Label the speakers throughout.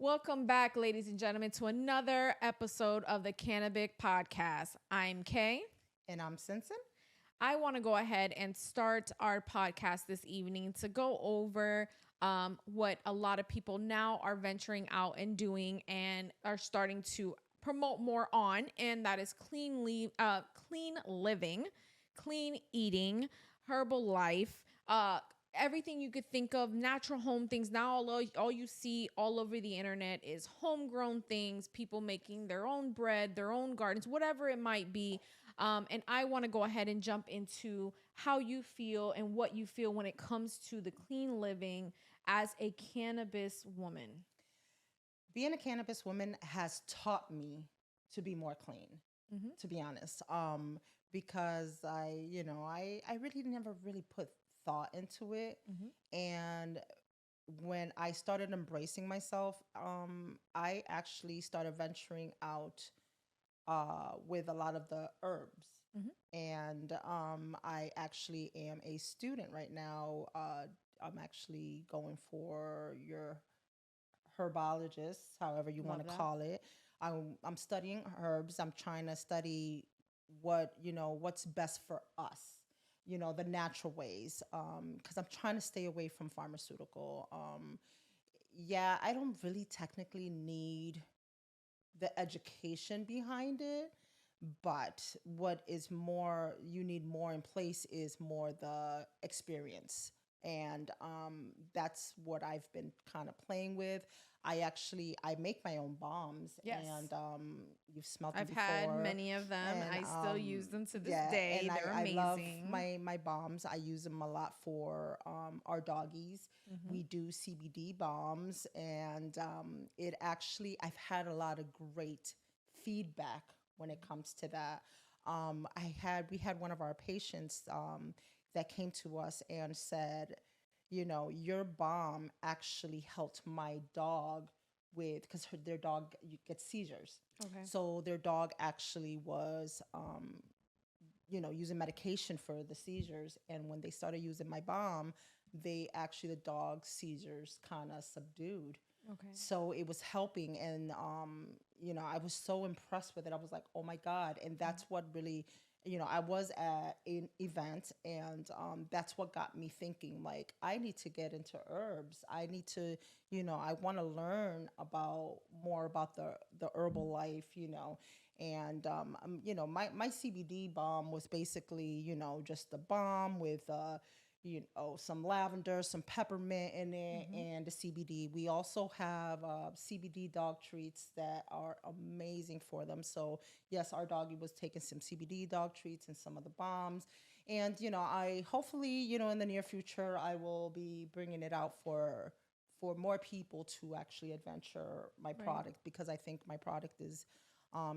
Speaker 1: Welcome back, ladies and gentlemen, to another episode of the Cannabih Podcast. I'm Kay.
Speaker 2: And I'm Cyn Cyn.
Speaker 1: I want to go ahead and start our podcast this evening to go over what a lot of people now are venturing out and doing and are starting to promote more on, and that is clean living, clean eating, herbal life, everything you could think of, natural home things. Now all you see all over the internet is homegrown things, people making their own bread, their own gardens, whatever it might be. And I want to go ahead and jump into how you feel and what you feel when it comes to the clean living as a cannabis woman.
Speaker 2: Being a cannabis woman has taught me to be more clean, to be honest. Because I really never really put thought into it. And when I started embracing myself, I actually started venturing out with a lot of the herbs. And I actually am a student right now. I'm actually going for your herbologist, however you want
Speaker 1: Love
Speaker 2: to
Speaker 1: that.
Speaker 2: call it. I'm studying herbs. I'm trying to study what's best for us, the natural ways. Because I'm trying to stay away from pharmaceutical. Yeah, I don't really technically need the education behind it, but what is more you need more in place is more the experience. And that's what I've been kind of playing with. I make my own bombs.
Speaker 1: Yes.
Speaker 2: And you've smelled them
Speaker 1: I've had
Speaker 2: before.
Speaker 1: many of them.
Speaker 2: And
Speaker 1: I still use them to this
Speaker 2: yeah,
Speaker 1: day.
Speaker 2: and
Speaker 1: They're
Speaker 2: I love
Speaker 1: amazing.
Speaker 2: my bombs. I use them a lot for our doggies. We do CBD bombs, and it actually I've had a lot of great feedback when it comes to that. We had one of our patients that came to us and said, your bomb actually helped my dog with, because their dog gets seizures.
Speaker 1: Okay.
Speaker 2: So their dog actually was, using medication for the seizures. And when they started using my bomb, the dog's seizures kind of subdued.
Speaker 1: Okay.
Speaker 2: So it was helping. And, I was so impressed with it. I was like, oh my God. And that's what really, I was at an event, and that's what got me thinking, like, I need to get into herbs. I need to, I want to learn more about the herbal life, And, my CBD bomb was basically, just a bomb with, some lavender, some peppermint in it, and the CBD. We also have CBD dog treats that are amazing for them. So yes, our doggy was taking some CBD dog treats and some of the bombs. And, I hopefully, in the near future, I will be bringing it out for more people to actually adventure my
Speaker 1: Right.
Speaker 2: product, because I think my product is,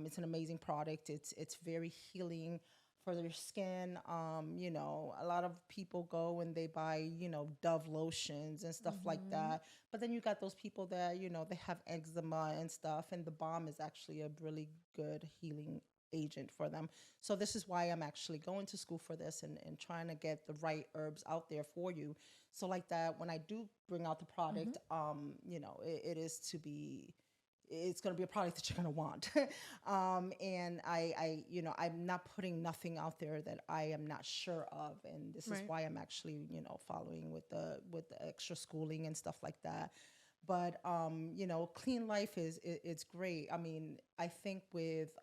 Speaker 2: it's an amazing product. It's very healing for their skin. A lot of people go and they buy, Dove lotions and stuff like that. But then you got those people that, they have eczema and stuff, and the balm is actually a really good healing agent for them. So this is why I'm actually going to school for this, and trying to get the right herbs out there for you. So like that, when I do bring out the product, it is to be, it's going to be a product that you're going to want. And I'm not putting nothing out there that I am not sure of. And this is
Speaker 1: Right.
Speaker 2: why I'm actually, following with the extra schooling and stuff like that. But, clean life it's great. I mean, I think with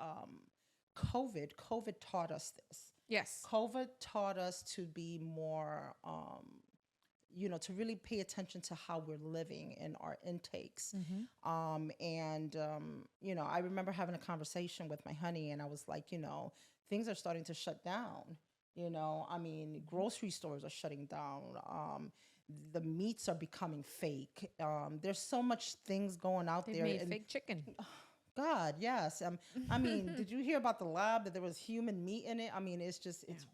Speaker 2: COVID taught us this.
Speaker 1: Yes.
Speaker 2: COVID taught us to be more, to really pay attention to how we're living and our intakes. I remember having a conversation with my honey, and I was like, things are starting to shut down. I mean, grocery stores are shutting down. The meats are becoming fake. There's so much things going out
Speaker 1: They've
Speaker 2: there.
Speaker 1: made
Speaker 2: And
Speaker 1: fake chicken.
Speaker 2: God, yes. I mean, did you hear about the lab that there was human meat in it? I mean, it's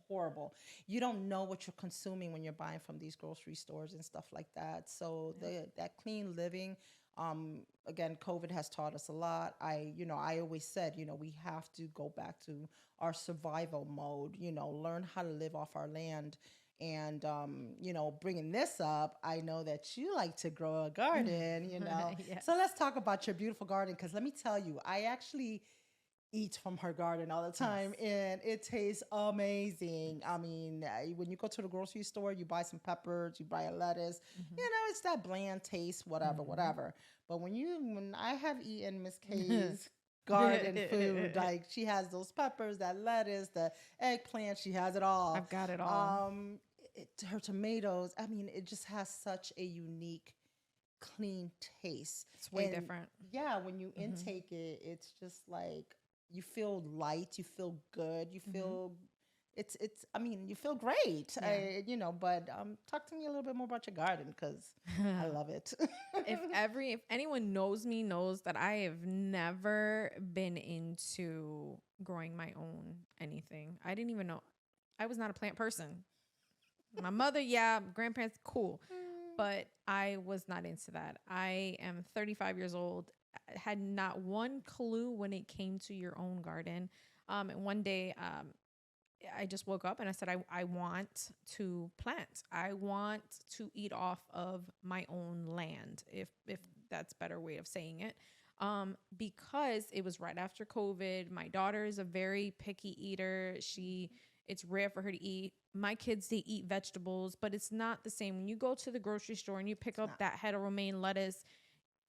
Speaker 2: horrible. You don't know what you're consuming when you're buying from these grocery stores and stuff like that. So that clean living, again, COVID has taught us a lot. I always said, we have to go back to our survival mode, learn how to live off our land. And, bringing this up, I know that you like to grow a garden,
Speaker 1: Yes.
Speaker 2: So let's talk about your beautiful garden. Because let me tell you, I actually eat from her garden all the time,
Speaker 1: Yes.
Speaker 2: and it tastes amazing. I mean, when you go to the grocery store, you buy some peppers, you buy a lettuce, it's that bland taste, whatever, whatever. But when I have eaten Miss K's garden food, like she has those peppers, that lettuce, the eggplant, she has it all.
Speaker 1: I've got it all.
Speaker 2: Her tomatoes, I mean, it just has such a unique, clean taste.
Speaker 1: It's way
Speaker 2: And
Speaker 1: different.
Speaker 2: yeah, when you intake it, it's just like you feel light, you feel good, you feel I mean, you feel great.
Speaker 1: Yeah.
Speaker 2: But talk to me a little bit more about your garden, because I love it.
Speaker 1: If anyone knows me, knows that I have never been into growing my own anything. I didn't even know. I was not a plant person. My mother, yeah, grandparents, cool. But I was not into that. I am 35 years old. I had not one clue when it came to your own garden. And one day, I just woke up and I said, I want to plant. I want to eat off of my own land, if that's a better way of saying it. Because it was right after COVID. My daughter is a very picky eater. It's rare for her to eat. My kids, they eat vegetables, but it's not the same. When you go to the grocery store and you pick up that head of romaine lettuce,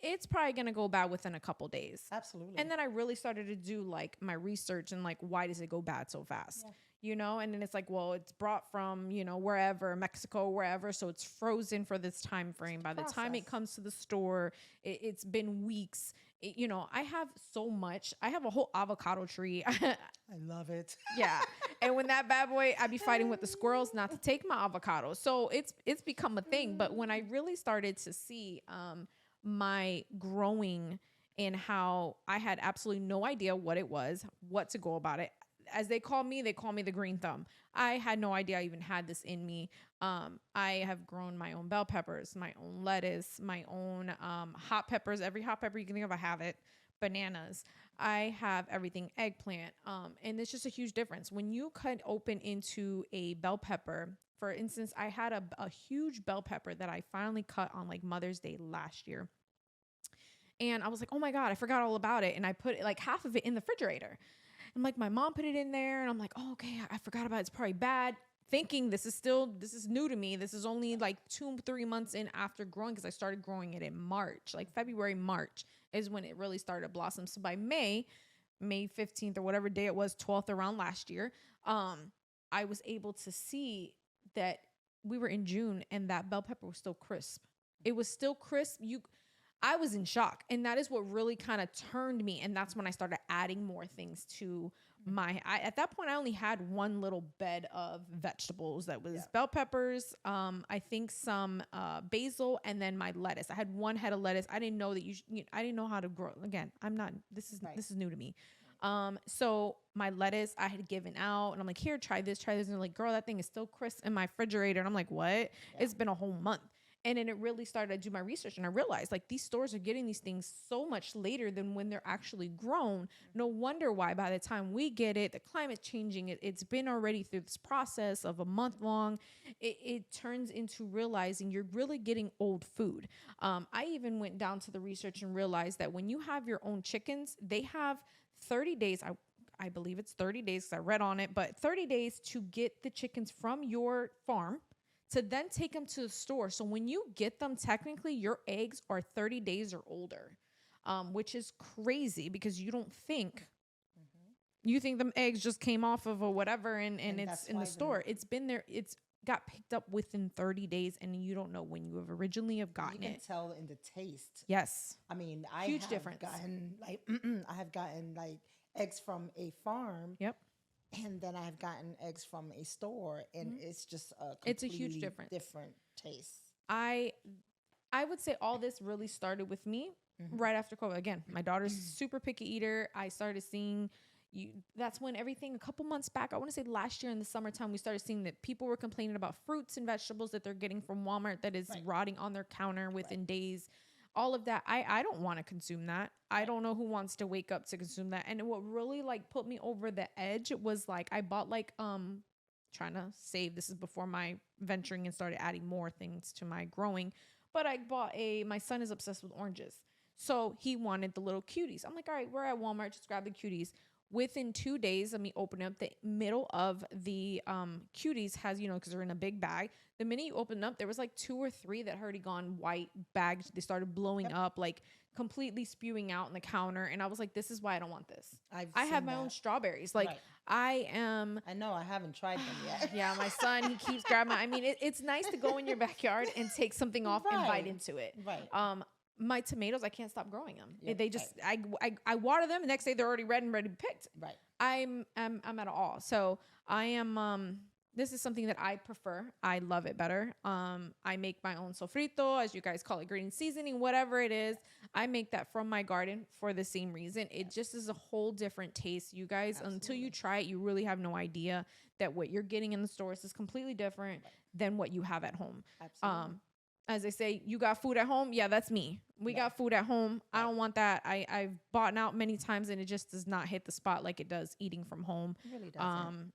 Speaker 1: it's probably going to go bad within a couple days.
Speaker 2: Absolutely.
Speaker 1: And then I really started to do like my research and like, why does it go bad so fast?
Speaker 2: Yeah.
Speaker 1: And then it's like, well, it's brought from, wherever, Mexico, wherever. So it's frozen for this time frame. By the time it comes to the store, it's been weeks. I have so much. I have a whole avocado tree.
Speaker 2: I love it.
Speaker 1: Yeah. And when that bad boy, I'd be fighting with the squirrels not to take my avocado. So it's become a thing. But when I really started to see my growing and how I had absolutely no idea what it was, what to go about it. As they call me the green thumb. I had no idea I even had this in me. I have grown my own bell peppers, my own lettuce, my own hot peppers. Every hot pepper you can think of, I have it. Bananas. I have everything, eggplant. And it's just a huge difference. When you cut open into a bell pepper, for instance, I had a huge bell pepper that I finally cut on like Mother's Day last year. And I was like, oh my God, I forgot all about it. And I put like half of it in the refrigerator. I'm like, my mom put it in there and I'm like, oh, okay, I forgot about it. It's probably bad. Thinking this is new to me. This is only like 2-3 months in after growing, because I started growing it in March, like February, March is when it really started to blossom. So by May 15th or whatever day it was, 12th around last year, I was able to see that we were in June and that bell pepper was still crisp. It was still crisp. I was in shock. And that is what really kind of turned me. And that's when I started adding more things to at that point, I only had one little bed of vegetables that was bell peppers, I think some basil, and then my lettuce. I had one head of lettuce. I didn't know that I didn't know how to grow. Again, this is new to me. So my lettuce I had given out and I'm like, here, try this. And they're like, girl, that thing is still crisp in my refrigerator. And I'm like, what? Yeah. It's been a whole month. And then it really started to do my research and I realized like these stores are getting these things so much later than when they're actually grown. No wonder why by the time we get it, the climate's changing. It's been already through this process of a month long. It turns into realizing you're really getting old food. I even went down to the research and realized that when you have your own chickens, they have 30 days. I believe it's 30 days because I read on it, but 30 days to get the chickens from your farm to then take them to the store. So when you get them, technically your eggs are 30 days or older, which is crazy because you don't think, you think them eggs just came off of a whatever and it's in the store. It's been there. It's got picked up within 30 days and you don't know when you have originally have gotten it.
Speaker 2: You can tell in the taste.
Speaker 1: Yes.
Speaker 2: I mean,
Speaker 1: Huge
Speaker 2: have
Speaker 1: difference.
Speaker 2: I have gotten like eggs from a farm.
Speaker 1: Yep.
Speaker 2: And then I've gotten eggs from a store, and it's just
Speaker 1: it's a huge difference.
Speaker 2: Different taste.
Speaker 1: I would say all this really started with me right after COVID. Again, my daughter's a super picky eater. I started seeing that's when everything a couple months back, I want to say last year in the summertime, we started seeing that people were complaining about fruits and vegetables that they're getting from Walmart that is rotting on their counter within days. All of that. I don't want to consume that. I don't know who wants to wake up to consume that. And what really like put me over the edge was like, I bought like, trying to save. This is before my venturing and started adding more things to my growing. But I bought my son is obsessed with oranges. So he wanted the little cuties. I'm like, all right, we're at Walmart, just grab the cuties. Within 2 days of me opening up, the middle of the cuties has, because they're in a big bag. The minute you open up, there was like 2 or 3 that had already gone white bagged. They started blowing up, like completely spewing out on the counter. And I was like, this is why I don't want this. I have my own strawberries. Like I
Speaker 2: know I haven't tried them yet.
Speaker 1: Yeah, my son, he keeps grabbing. I mean, it's nice to go in your backyard and take something off and bite into it.
Speaker 2: Right.
Speaker 1: My tomatoes, I can't stop growing them. They just, I water them. The next day they're already red and ready to be picked.
Speaker 2: Right.
Speaker 1: I'm at all. So I am, this is something that I prefer. I love it better. I make my own sofrito, as you guys call it, green seasoning, whatever it is. I make that from my garden for the same reason. It just is a whole different taste. You guys, until you try it, you really have no idea that what you're getting in the stores is completely different than what you have at home.
Speaker 2: Absolutely.
Speaker 1: As they say, you got food at home. Yeah, that's me. We got food at home. I don't want that. I've bought out many times and it just does not hit the spot like it does eating from home.
Speaker 2: It really doesn't.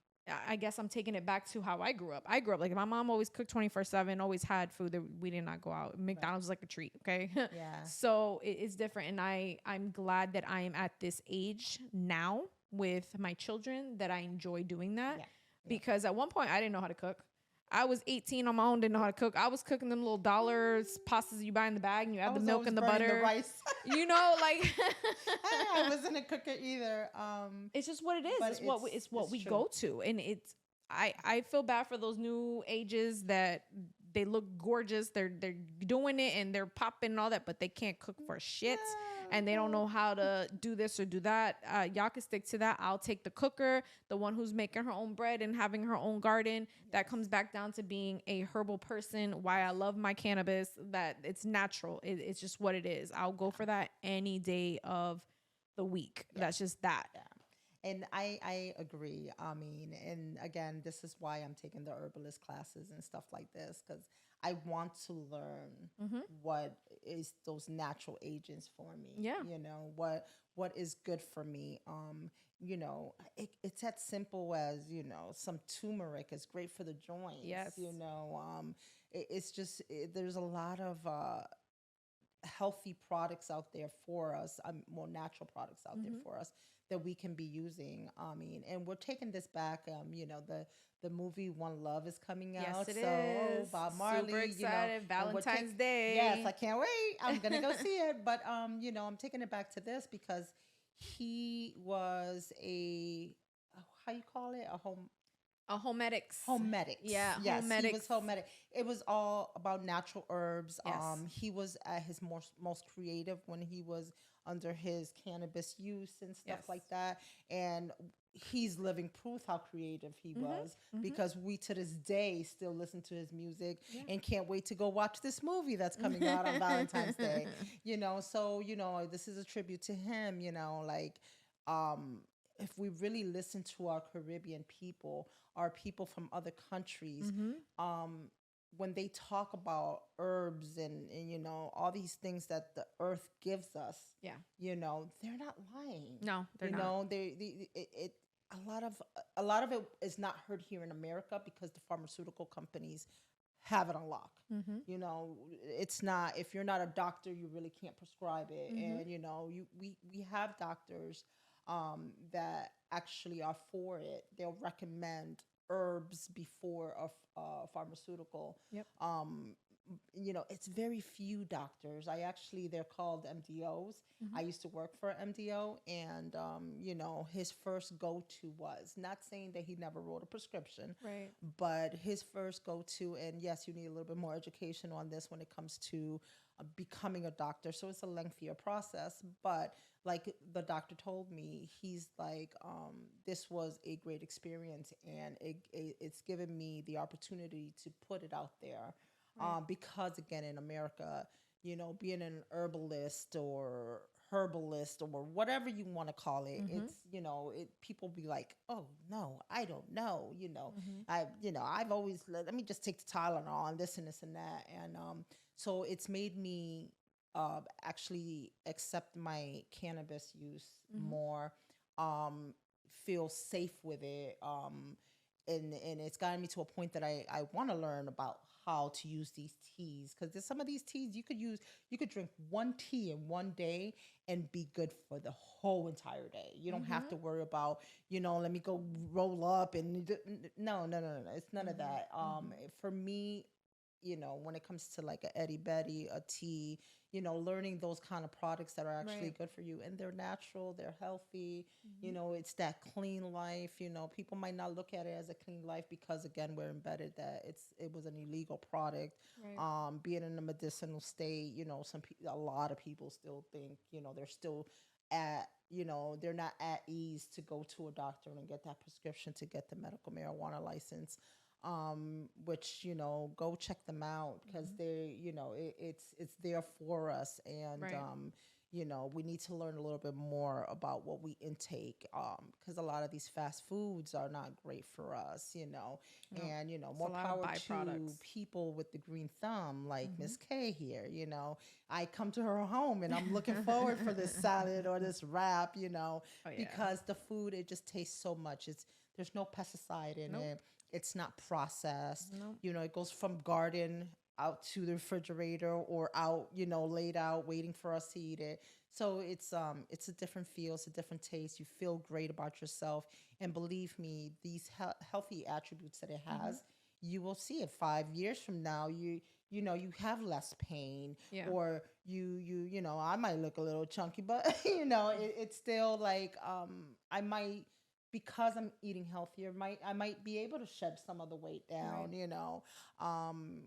Speaker 1: I guess I'm taking it back to how I grew up. I grew up like my mom always cooked 24/7, always had food that we did not go out. McDonald's was like a treat. Okay.
Speaker 2: Yeah.
Speaker 1: So it's different. And I'm glad that I am at this age now with my children that I enjoy doing that because at one point I didn't know how to cook. I was 18 on my own, didn't know how to cook. I was cooking them little dollars pastas you buy in the bag and you add the milk and the butter.
Speaker 2: The rice.
Speaker 1: Like
Speaker 2: I wasn't a cooker either.
Speaker 1: It's just what it is. It's what we go to. And I feel bad for those new ages that they look gorgeous. They're doing it and they're popping and all that, but they can't cook for shit. And they don't know how to do this or do that. Y'all can stick to that. I'll take the cooker, the one who's making her own bread and having her own garden. That comes back down to being a herbal person. Why I love my cannabis, that it's natural. It's just what it is. I'll go for that any day of the week. That's just that.
Speaker 2: Yeah. And I agree. I mean, and again, this is why I'm taking the herbalist classes and stuff like this, because I want to learn what is those natural agents for me.
Speaker 1: Yeah.
Speaker 2: What is good for me. It's as simple as, some turmeric is great for the joints.
Speaker 1: Yes.
Speaker 2: It's just, there's a lot of healthy products out there for us, more natural products out there for us that we can be using. I mean, and we're taking this back. The movie One Love is coming out.
Speaker 1: Yes, it is.
Speaker 2: Bob Marley.
Speaker 1: Super excited. Valentine's Day.
Speaker 2: Yes, I can't wait. I'm gonna go see it. But I'm taking it back to this because he was how you call it?
Speaker 1: A homedics.
Speaker 2: Homedics.
Speaker 1: Yeah.
Speaker 2: Yes,
Speaker 1: homedics.
Speaker 2: he was homedic. It was all about natural herbs.
Speaker 1: Yes.
Speaker 2: He was at his most creative when he was under his cannabis use and stuff like that. And he's living proof how creative he was because we to this day still listen to his music and can't wait to go watch this movie that's coming out on Valentine's Day. So this is a tribute to him. If we really listen to our Caribbean people, our people from other countries, when they talk about herbs and all these things that the earth gives us, they're not lying.
Speaker 1: No, they're not.
Speaker 2: A lot of it is not heard here in America because the pharmaceutical companies have it on lock. It's not, if you're not a doctor, you really can't prescribe it. And we have doctors that actually are for it. They'll recommend herbs before a pharmaceutical.
Speaker 1: Yep.
Speaker 2: It's very few doctors. They're called MDOs. I used to work for MDO, and his first go-to was, not saying that he never wrote a prescription,
Speaker 1: right, but
Speaker 2: his first go-to, and yes, you need a little bit more education on this when it comes to becoming a doctor. So it's a lengthier process, but like the doctor told me, he's like, this was a great experience, and it's given me the opportunity to put it out there. Right. Because again, in America, being an herbalist or herbalist or whatever you want to call it, it's, people be like, oh no, I don't know. I've always, let me just take the Tylenol and this and this and that. And so it's made me actually accept my cannabis use more, feel safe with it. and it's gotten me to a point that I want to learn about how to use these teas, because there's some of these teas you could drink one tea in one day and be good for the whole entire day. You don't have
Speaker 1: Mm-hmm.
Speaker 2: to worry about, let me go roll up and no. It's none of
Speaker 1: Mm-hmm.
Speaker 2: that.
Speaker 1: Mm-hmm.
Speaker 2: For me, when it comes to like a Eddie Betty, a tea, learning those kind of products that are actually
Speaker 1: Right.
Speaker 2: good for you, and they're natural, they're healthy.
Speaker 1: Mm-hmm.
Speaker 2: It's that clean life. People might not look at it as a clean life because again, we're embedded that it was an illegal product.
Speaker 1: Right.
Speaker 2: Being in a medicinal state, a lot of people still think, they're still at, they're not at ease to go to a doctor and get that prescription to get the medical marijuana license. Which, go check them out, because
Speaker 1: Mm-hmm.
Speaker 2: they, it's there for us. And
Speaker 1: Right.
Speaker 2: we need to learn a little bit more about what we intake, because a lot of these fast foods are not great for us.
Speaker 1: Yep.
Speaker 2: And
Speaker 1: It's a
Speaker 2: more
Speaker 1: lot of
Speaker 2: power to
Speaker 1: byproducts.
Speaker 2: people with the green thumb, like
Speaker 1: Mm-hmm.
Speaker 2: Miss K here. I come to her home and I'm looking forward for this salad or this wrap,
Speaker 1: Oh yeah.
Speaker 2: because the food, it just tastes so much. There's no pesticide in
Speaker 1: Nope.
Speaker 2: it. It's not processed.
Speaker 1: Nope.
Speaker 2: It goes from garden out to the refrigerator or out, laid out waiting for us to eat it. So it's a different feel, it's a different taste. You feel great about yourself, and believe me, these healthy attributes that it
Speaker 1: Mm-hmm.
Speaker 2: has, you will see it 5 years from now. You have less pain,
Speaker 1: Yeah.
Speaker 2: or I might look a little chunky, but it's still like, I might, because I'm eating healthier, I might be able to shed some of the weight
Speaker 1: Right.
Speaker 2: down, um,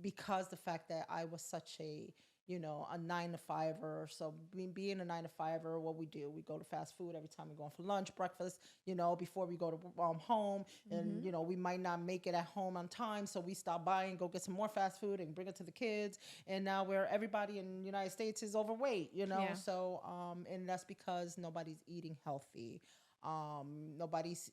Speaker 2: because the fact that I was such a 9 to 5er. So being a 9 to 5er, what we do, we go to fast food every time we're going for lunch, breakfast, before we go to home,
Speaker 1: Mm-hmm.
Speaker 2: and we might not make it at home on time, so we stop by and go get some more fast food and bring it to the kids. And now where everybody in the United States is overweight,
Speaker 1: Yeah.
Speaker 2: so and that's because nobody's eating healthy. Nobody's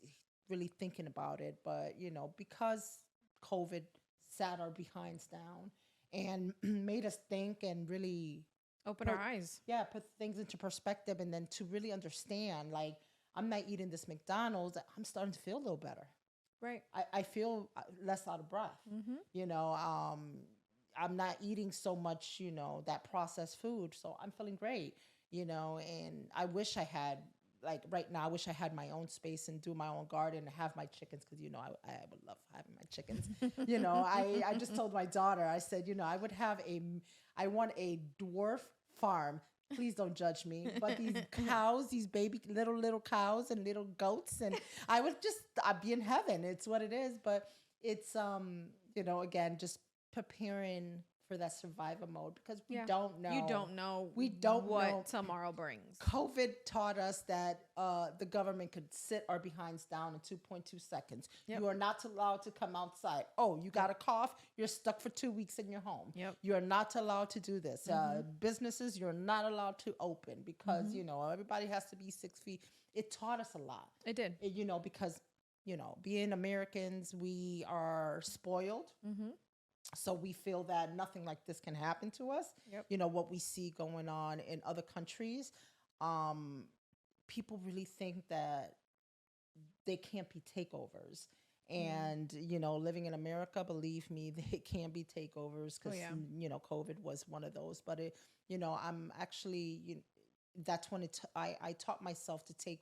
Speaker 2: really thinking about it, but because COVID sat our behinds down and made us think and really
Speaker 1: Open our
Speaker 2: put,
Speaker 1: eyes.
Speaker 2: yeah, put things into perspective, and then to really understand, like, I'm not eating this McDonald's, I'm starting to feel a little better.
Speaker 1: Right.
Speaker 2: I feel less out of breath.
Speaker 1: Mm-hmm.
Speaker 2: You know, I'm not eating so much, that processed food. So I'm feeling great, and I wish I had, like right now, I wish I had my own space and do my own garden and have my chickens, because, I would love having my chickens. I just told my daughter, I said, I want a dwarf farm. Please don't judge me, but these cows, these baby little cows and little goats, and I'd be in heaven. It's what it is, but it's again, just preparing for that survival mode, because we
Speaker 1: Yeah.
Speaker 2: don't
Speaker 1: You
Speaker 2: know.
Speaker 1: don't know
Speaker 2: We don't
Speaker 1: what
Speaker 2: know.
Speaker 1: tomorrow brings.
Speaker 2: COVID taught us that the government could sit our behinds down in 2.2 seconds.
Speaker 1: Yep.
Speaker 2: You are not allowed to come outside. Oh, you got a cough? You're stuck for 2 weeks in your home.
Speaker 1: Yep.
Speaker 2: You are not allowed to do this. Businesses, you're not allowed to open, because, everybody has to be 6 feet. It taught us a lot.
Speaker 1: It did.
Speaker 2: Because, being Americans, we are spoiled.
Speaker 1: Mm-hmm.
Speaker 2: So we feel that nothing like this can happen to us.
Speaker 1: Yep.
Speaker 2: What we see going on in other countries, um, people really think that they can't be takeovers. And, living in America, believe me, they can be takeovers,
Speaker 1: Oh
Speaker 2: because,
Speaker 1: yeah.
Speaker 2: COVID was one of those. But, I'm actually, that's when I taught myself to take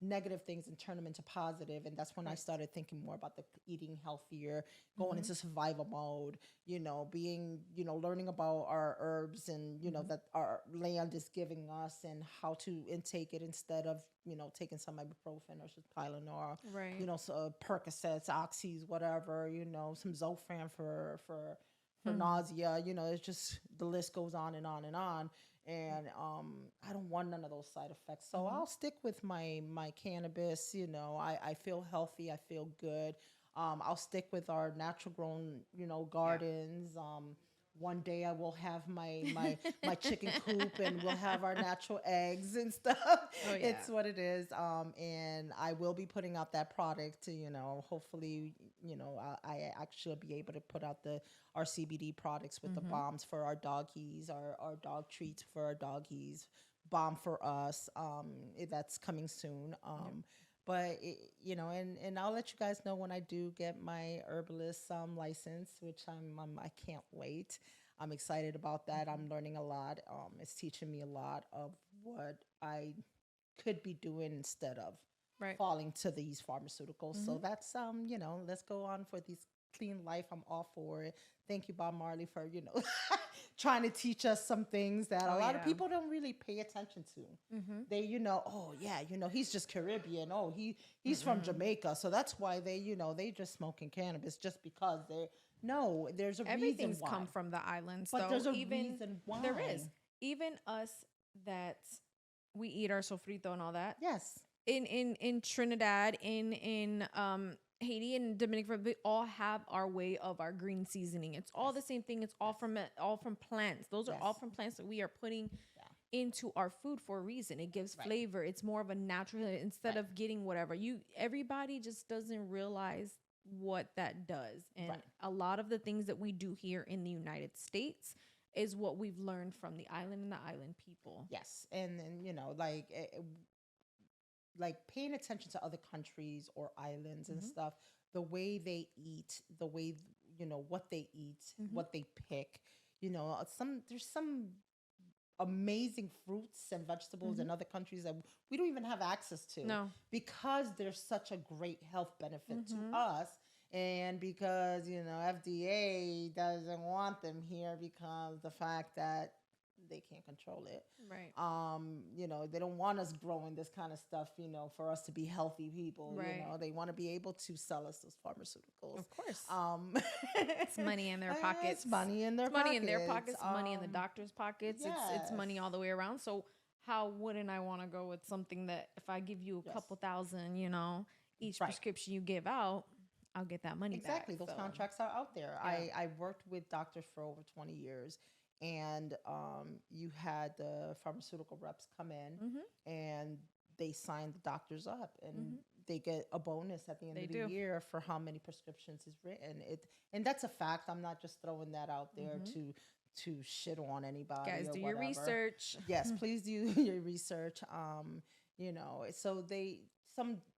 Speaker 2: negative things and turn them into positive. And that's when I
Speaker 1: Right.
Speaker 2: started thinking more about the eating healthier, going
Speaker 1: Mm-hmm.
Speaker 2: into survival mode, being, learning about our herbs, and,
Speaker 1: Mm-hmm.
Speaker 2: that our land is giving us, and how to intake it instead of, taking some ibuprofen or just Tylenol,
Speaker 1: Right.
Speaker 2: so Percocets, Oxys, whatever, some Zofran for
Speaker 1: Hmm.
Speaker 2: nausea. It's just, the list goes on and on and on. And I don't want none of those side effects. So
Speaker 1: Mm-hmm.
Speaker 2: I'll stick with my cannabis. I feel healthy. I feel good. I'll stick with our natural grown,
Speaker 1: Yeah.
Speaker 2: gardens. One day I will have my chicken coop, and we'll have our natural eggs and stuff.
Speaker 1: Oh yeah.
Speaker 2: It's what it is. And I will be putting out that product. Hopefully, I actually be able to put out our CBD products with the
Speaker 1: Mm-hmm.
Speaker 2: bombs for our doggies, our dog treats for our doggies, bomb for us. That's coming soon.
Speaker 1: Yep.
Speaker 2: But and I'll let you guys know when I do get my herbalist license, which I can't wait. I'm excited about that. I'm learning a lot. It's teaching me a lot of what I could be doing instead of
Speaker 1: Right.
Speaker 2: falling to these pharmaceuticals. So that's let's go on for this clean life. I'm all for it. Thank you, Bob Marley, for trying to teach us some things that a lot of people don't really pay attention to. They oh yeah, he's just Caribbean. Oh, he's from Jamaica, so that's why they just smoking cannabis just because they no, there's a
Speaker 1: Everything's
Speaker 2: reason why.
Speaker 1: come from the islands,
Speaker 2: But
Speaker 1: though.
Speaker 2: there's a
Speaker 1: Even
Speaker 2: reason why.
Speaker 1: there is. Even us that we eat our sofrito and all that.
Speaker 2: Yes.
Speaker 1: In Trinidad, in Haiti and Dominican Republic, we all have our way of our green seasoning. It's all the same thing. It's all from plants. Those are all from plants that we are putting into our food for a reason. It gives flavor. It's more of a natural instead of getting whatever. Everybody just doesn't realize what that does. And a lot of the things that we do here in the United States is what we've learned from the island and the island people.
Speaker 2: Yes. And then, like paying attention to other countries or islands and stuff, the way they eat, the way, what they eat, what they pick, there's some amazing fruits and vegetables in other countries that we don't even have access to.
Speaker 1: No.
Speaker 2: Because there's such a great health benefit to us. And because, FDA doesn't want them here because the fact that they can't control it.
Speaker 1: Right.
Speaker 2: They don't want us growing this kind of stuff, for us to be healthy people.
Speaker 1: Right.
Speaker 2: They want to be able to sell us those pharmaceuticals.
Speaker 1: Of course.
Speaker 2: It's
Speaker 1: money in their pockets.
Speaker 2: It's money in their pockets.
Speaker 1: Money in their pockets, money in the doctor's pockets.
Speaker 2: Yes.
Speaker 1: It's money all the way around. So how wouldn't I want to go with something that if I give you a couple thousand, each prescription you give out, I'll get that money back.
Speaker 2: Exactly. Those contracts are out there. Yeah. I worked with doctors for over 20 years. And you had the pharmaceutical reps come in and they sign the doctors up and they get a bonus at the end of the year for how many prescriptions is written. And that's a fact. I'm not just throwing that out there to shit on anybody.
Speaker 1: Guys,
Speaker 2: or
Speaker 1: do
Speaker 2: whatever.
Speaker 1: your research.
Speaker 2: Yes, please do your research. So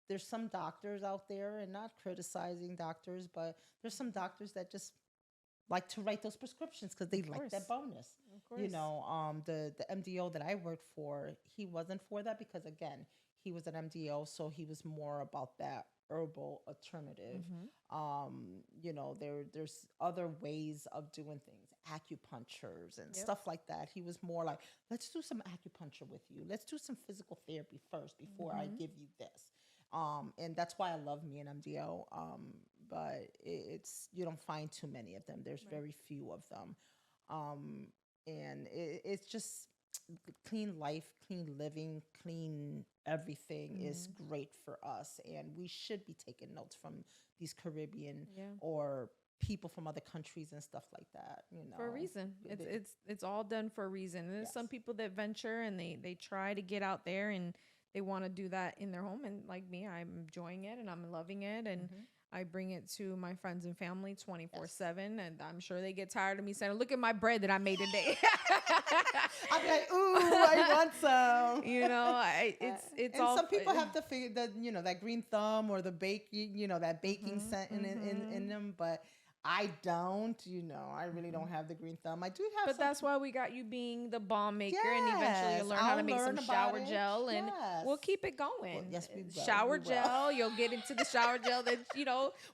Speaker 2: there's some doctors out there, and not criticizing doctors, but there's some doctors that just like to write those prescriptions because they like that bonus.
Speaker 1: Of course.
Speaker 2: The MDO that I worked for, he wasn't for that because, again, he was an MDO, so he was more about that herbal alternative. There's other ways of doing things, acupunctures and stuff like that. He was more like, let's do some acupuncture with you. Let's do some physical therapy first before I give you this. And that's why I love me an MDO. But it's you don't find too many of them. There's very few of them. And it's just clean life, clean living, clean everything is great for us. And we should be taking notes from these Caribbean or people from other countries and stuff like that,
Speaker 1: For a reason. It's all done for a reason. There's some people that venture and they try to get out there and they want to do that in their home. And like me, I'm enjoying it and I'm loving it. And I bring it to my friends and family 24/7, and I'm sure they get tired of me saying, "Look at my bread that I made today."
Speaker 2: I'm like, "Ooh, I want some."
Speaker 1: It's
Speaker 2: and
Speaker 1: all.
Speaker 2: Some people have to figure that that green thumb or the baking, that baking scent in them, but I don't. I really don't have the green thumb. I do have,
Speaker 1: but that's why we got you being the bomb maker, and eventually you'll learn how to make some shower gel, and we'll keep it going.
Speaker 2: Well, yes, we will.
Speaker 1: Shower gel. You'll get into the shower gel. That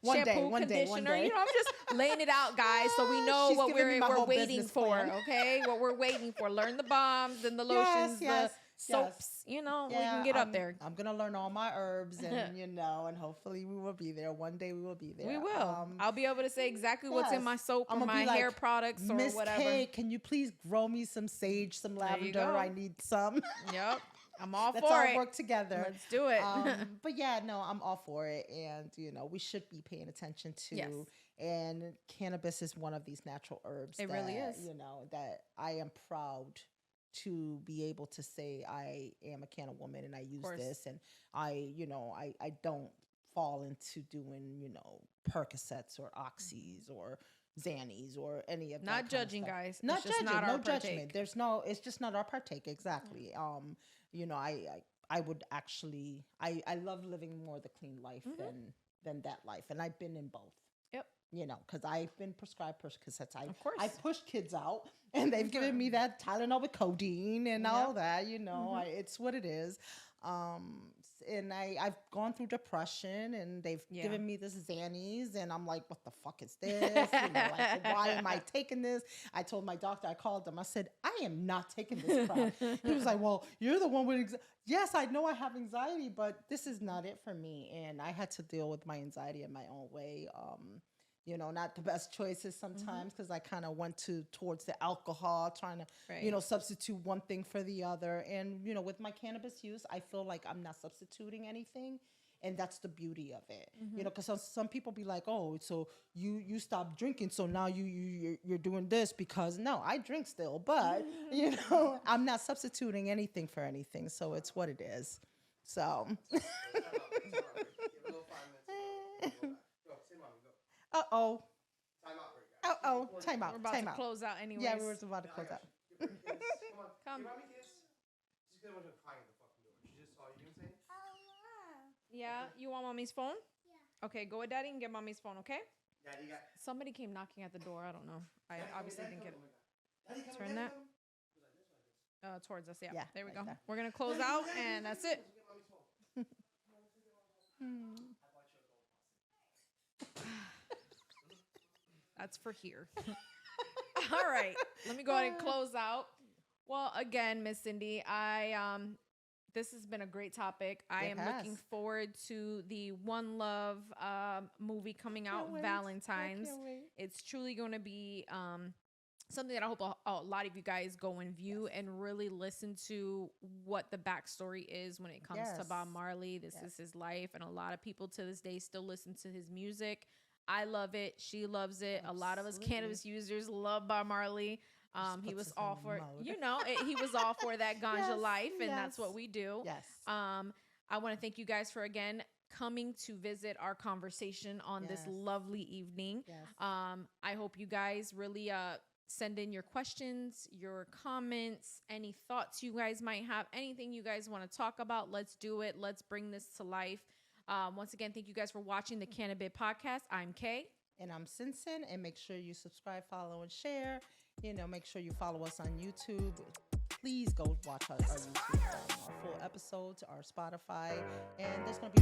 Speaker 2: one
Speaker 1: shampoo,
Speaker 2: day.
Speaker 1: conditioner. I'm just laying it out, guys, so we know
Speaker 2: She's
Speaker 1: what
Speaker 2: giving me my
Speaker 1: we're
Speaker 2: whole
Speaker 1: waiting
Speaker 2: business
Speaker 1: for.
Speaker 2: plan.
Speaker 1: Okay, what we're waiting for. Learn the bombs and the lotions, the soaps. We can get up there.
Speaker 2: I'm gonna learn all my herbs, and and hopefully we will be there. One day we will be there.
Speaker 1: We will. I'll be able to say exactly what's in my soap or my hair products or
Speaker 2: Miss
Speaker 1: whatever.
Speaker 2: K, can you please grow me some sage, some lavender? I need some.
Speaker 1: Yep. I'm all
Speaker 2: Let's
Speaker 1: for
Speaker 2: all
Speaker 1: it.
Speaker 2: work together.
Speaker 1: Let's do it.
Speaker 2: But yeah, no, I'm all for it. And, we should be paying attention to.
Speaker 1: Yes.
Speaker 2: And cannabis is one of these natural herbs.
Speaker 1: It really is.
Speaker 2: That I am proud to be able to say I am a Canna woman and I use this. And I don't fall into doing, Percocets or Oxys or Xannies or any of that.
Speaker 1: Not judging, guys.
Speaker 2: Not
Speaker 1: it's just
Speaker 2: judging.
Speaker 1: not
Speaker 2: No
Speaker 1: our
Speaker 2: judgment.
Speaker 1: partake.
Speaker 2: It's just not our partake. Exactly. I I would actually, I love living more the clean life than that life. And I've been in both.
Speaker 1: Yep.
Speaker 2: You know, because I've been prescribed Percocets.
Speaker 1: Of course.
Speaker 2: I pushed kids out, and they've given me that Tylenol with codeine and all that. You know, it's what it is. And I've gone through depression, and they've given me this Xannies, and I'm like, what the fuck is this? You know, like, why am I taking this? I told my doctor, I called him, I said, I am not taking this crap. He was like, well, you're the one with yes, I know I have anxiety, but this is not it for me. And I had to deal with my anxiety in my own way. You know, not the best choices sometimes, because I kind of went towards the alcohol, trying to, you know, substitute one thing for the other. And, you know, with my cannabis use, I feel like I'm not substituting anything. And that's the beauty of it. You know, because some people be like, oh, so you stopped drinking, so now you're doing this, because no, I drink still, but, you know, I'm not substituting anything for anything. So it's what it is. So. Uh-oh. Time out.
Speaker 1: We're about to close out anyways.
Speaker 2: Yeah, we were about to close out.
Speaker 1: Come. Yeah, you want mommy's phone? Yeah. Okay, go with daddy and get mommy's phone, okay? Daddy got. Somebody came knocking at the door. I don't know. I obviously didn't get it. Turn that. Towards us, yeah. There we go. There. We're going to close out, and that's it. That's for here. All right. Let me go ahead and close out. Well, again, Miss Cindy, this has been a great topic. I am looking forward to the One Love movie coming out Valentine's. It's truly going to be something that I hope a lot of you guys go and view and really listen to what the backstory is when it comes to Bob Marley. This is his life, and a lot of people to this day still listen to his music. I love it. She loves it. Absolutely. A lot of us cannabis users love Bob Marley. He was all for, you know, he was all for that ganja life, and that's what we do. Yes. I want to thank you guys for, again, coming to visit our conversation on this lovely evening. Yes. I hope you guys really send in your questions, your comments, any thoughts you guys might have, anything you guys want to talk about. Let's do it. Let's bring this to life. Once again, thank you guys for watching the Cannabih Podcast. I'm Kay.
Speaker 2: And I'm Cyn Cyn. And make sure you subscribe, follow, and share. You know, make sure you follow us on YouTube. Please go watch our YouTube, our full episodes, our Spotify. And there's going to